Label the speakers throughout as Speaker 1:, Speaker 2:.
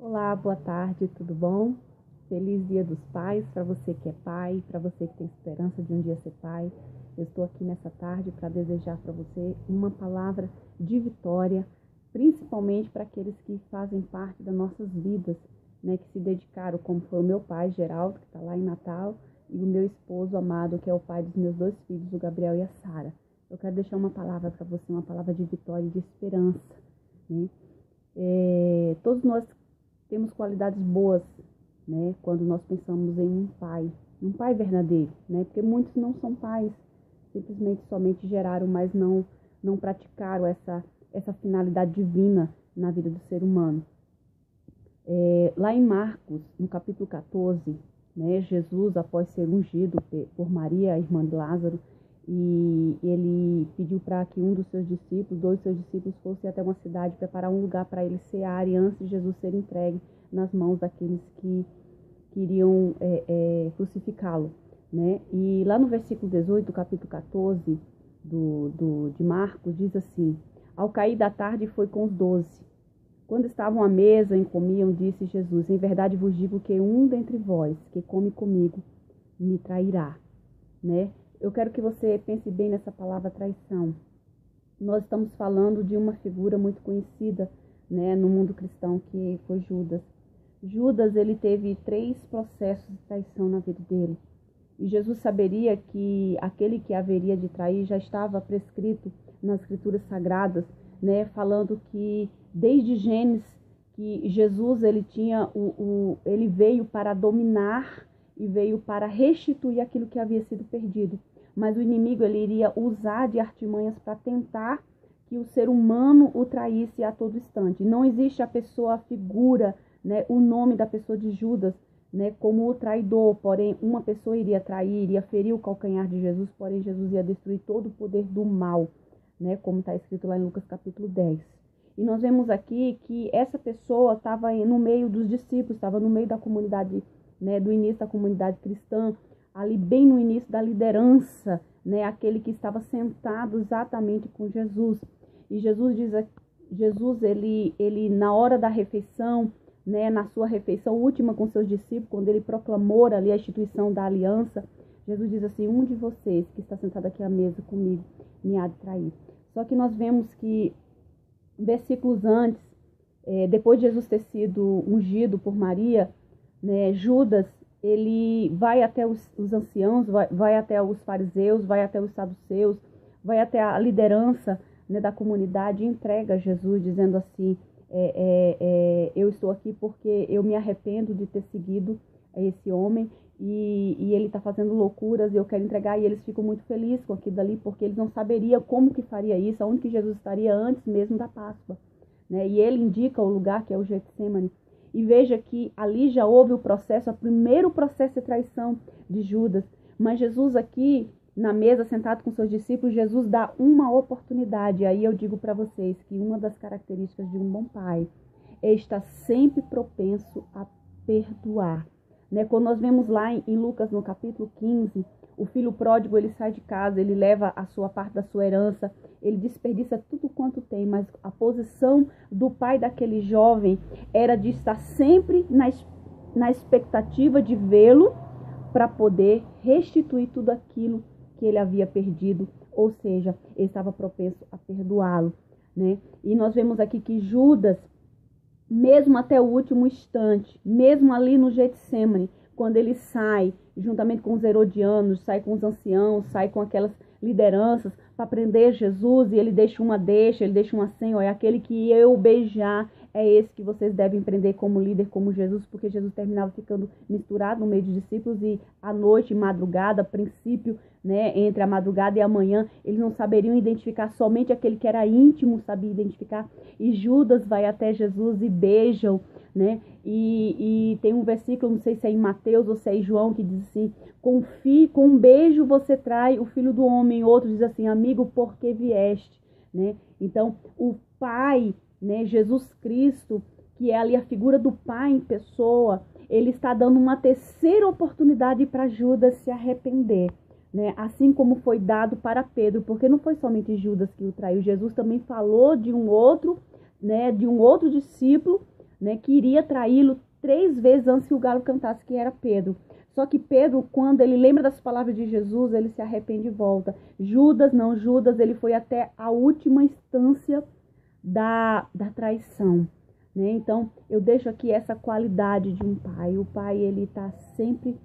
Speaker 1: Olá, boa tarde, tudo bom? Feliz Dia dos Pais para você que é pai, para você que tem esperança de um dia ser pai. Eu estou aqui nessa tarde para desejar para você uma palavra de vitória, principalmente para aqueles que fazem parte das nossas vidas, né, que se dedicaram, como foi o meu pai, Geraldo, que está lá em Natal, e o meu esposo amado, que é o pai dos meus dois filhos, o Gabriel e a Sara. Eu quero deixar uma palavra para você, uma palavra de vitória e de esperança, né? Todos nós temos qualidades boas, né, quando nós pensamos em um pai verdadeiro, né, porque muitos não são pais, simplesmente somente geraram, mas não praticaram essa finalidade divina na vida do ser humano. Lá em Marcos, no capítulo 14, né, Jesus, após ser ungido por Maria, a irmã de Lázaro, e ele pediu para que dois dos seus discípulos fossem até uma cidade, preparar um lugar para eles cearem antes de Jesus ser entregue nas mãos daqueles que queriam crucificá-lo, né? E lá no versículo 18 do capítulo 14 de Marcos, diz assim: ao cair da tarde foi com os 12. Quando estavam à mesa e comiam, disse Jesus: em verdade vos digo que um dentre vós que come comigo me trairá, né? Eu quero que você pense bem nessa palavra traição. Nós estamos falando de uma figura muito conhecida, né, no mundo cristão, que foi Judas. Judas, ele teve 3 processos de traição na vida dele. E Jesus saberia que aquele que haveria de trair já estava prescrito nas escrituras sagradas, né, falando que desde Gênesis, que Jesus ele veio para dominar e veio para restituir aquilo que havia sido perdido. Mas o inimigo ele iria usar de artimanhas para tentar que o ser humano o traísse a todo instante. Não existe a pessoa, a figura, né, o nome da pessoa de Judas, né, como o traidor. Porém, uma pessoa iria trair, iria ferir o calcanhar de Jesus, porém Jesus ia destruir todo o poder do mal, né, como está escrito lá em Lucas capítulo 10. E nós vemos aqui que essa pessoa estava no meio dos discípulos, estava no meio da comunidade, né, do início da comunidade cristã, ali bem no início da liderança, né, aquele que estava sentado exatamente com Jesus. E Jesus ele na hora da refeição, né, na sua refeição última com seus discípulos, quando ele proclamou ali a instituição da aliança, Jesus diz assim: um de vocês que está sentado aqui à mesa comigo me há de trair. Só que nós vemos que versículos antes, depois de Jesus ter sido ungido por Maria, né, Judas, ele vai até os anciãos, vai até os fariseus, vai até os saduceus, vai até a liderança, né, da comunidade e entrega Jesus, dizendo assim: eu estou aqui porque eu me arrependo de ter seguido esse homem e ele está fazendo loucuras e eu quero entregar. E eles ficam muito felizes com aquilo dali, porque eles não saberiam como que faria isso, aonde que Jesus estaria antes mesmo da Páscoa, né? E ele indica o lugar que é o Getsemane. E veja que ali já houve o primeiro processo de traição de Judas. Mas Jesus aqui, na mesa, sentado com seus discípulos, Jesus dá uma oportunidade. E aí eu digo para vocês que uma das características de um bom pai é estar sempre propenso a perdoar, né? Quando nós vemos lá em Lucas, no capítulo 15, o filho pródigo, ele sai de casa, ele leva a sua parte da sua herança, ele desperdiça tudo quanto tem, mas a posição do pai daquele jovem era de estar sempre na expectativa de vê-lo para poder restituir tudo aquilo que ele havia perdido, ou seja, ele estava propenso a perdoá-lo, né? E nós vemos aqui que Judas, mesmo até o último instante, mesmo ali no Getsemane, quando ele sai, juntamente com os herodianos, sai com os anciãos, sai com aquelas lideranças para prender Jesus, e ele deixa uma senha: olha, aquele que eu beijar é esse que vocês devem prender como líder, como Jesus, porque Jesus terminava ficando misturado no meio dos discípulos, e à noite, madrugada, princípio, né, entre a madrugada e a manhã, eles não saberiam identificar, somente aquele que era íntimo sabia identificar. E Judas vai até Jesus e beijam, né? E tem um versículo, não sei se é em Mateus ou se é em João, que diz assim: com um beijo você trai o filho do homem. Outro diz assim: amigo, por que vieste, né? Então, o Pai, né, Jesus Cristo, que é ali a figura do Pai em pessoa, ele está dando uma terceira oportunidade para Judas se arrepender, né? Assim como foi dado para Pedro, porque não foi somente Judas que o traiu. Jesus também falou de um outro, né, de um outro discípulo, né, que iria traí-lo 3 vezes antes que o galo cantasse, que era Pedro. Só que Pedro, quando ele lembra das palavras de Jesus, ele se arrepende e volta. Judas, não, Judas, ele foi até a última instância da traição, né? Então, eu deixo aqui essa qualidade de um pai. O pai, ele está sempre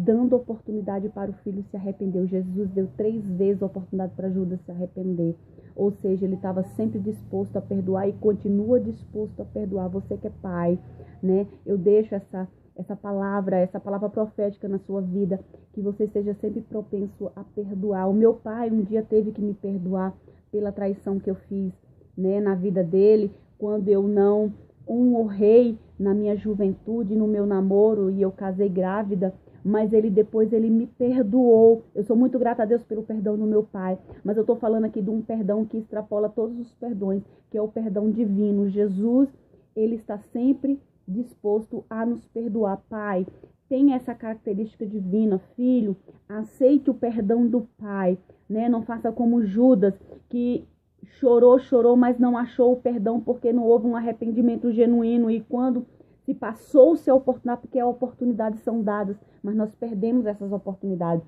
Speaker 1: dando oportunidade para o filho se arrepender. Jesus deu 3 vezes a oportunidade para Judas se arrepender. Ou seja, ele estava sempre disposto a perdoar e continua disposto a perdoar. Você que é pai, né? Eu deixo essa palavra profética na sua vida, que você seja sempre propenso a perdoar. O meu pai um dia teve que me perdoar pela traição que eu fiz, né, na vida dele, quando eu não honrei na minha juventude, no meu namoro, e eu casei grávida, mas depois ele me perdoou. Eu sou muito grata a Deus pelo perdão do meu pai, mas eu estou falando aqui de um perdão que extrapola todos os perdões, que é o perdão divino. Jesus, ele está sempre disposto a nos perdoar. Pai, tem essa característica divina. Filho, aceite o perdão do pai, né? Não faça como Judas, que chorou, mas não achou o perdão porque não houve um arrependimento genuíno, e quando se passou-se a oportunidade, porque as oportunidades são dadas, mas nós perdemos essas oportunidades.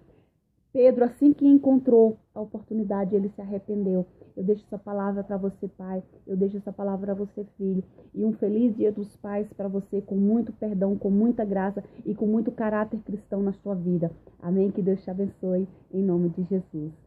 Speaker 1: Pedro, assim que encontrou a oportunidade, ele se arrependeu. Eu deixo essa palavra para você, pai. Eu deixo essa palavra para você, filho. E um feliz Dia dos Pais para você, com muito perdão, com muita graça e com muito caráter cristão na sua vida. Amém? Que Deus te abençoe, em nome de Jesus.